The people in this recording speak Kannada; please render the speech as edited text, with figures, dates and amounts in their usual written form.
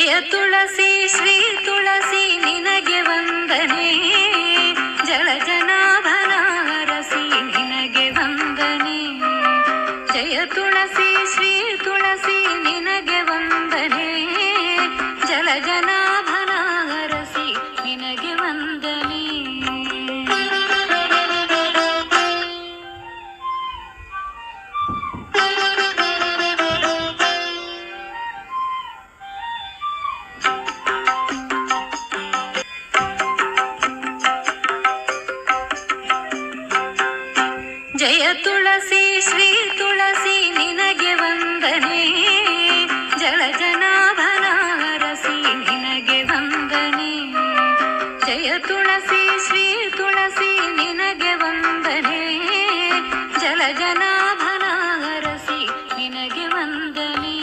ಜಯ ತುಳಸಿ ಶ್ರೀ ತುಳಸಿ ನಿನಗೆ ವಂದನೆ, ಜಲಜನಾಭನ ಹರಸಿ ನಿನಗೆ ವಂದನೆ. ಜಯ ತುಳಸಿ ಶ್ರೀ ತುಳಸಿ ನಿನಗೆ ವಂದನೆ, ಜಲಜನಾಭನ ಹರಸಿ ನಿನಗೆ ವಂದನೆ. ಜಯ ತುಳಸಿ ಶ್ರೀ ತುಳಸಿ ನಿನಗೆ ವಂದನೆ, ಜಲಜನಾಭನ ಹರಸಿ ನಿನಗೆ ವಂದನೆ. ಜಯ ತುಳಸಿ ಶ್ರೀ ತುಳಸಿ ನಿನಗೆ ವಂದನೆ, ಜಲಜನಾಭನ ಹರಸಿ ನಿನಗೆ ವಂದನೆ.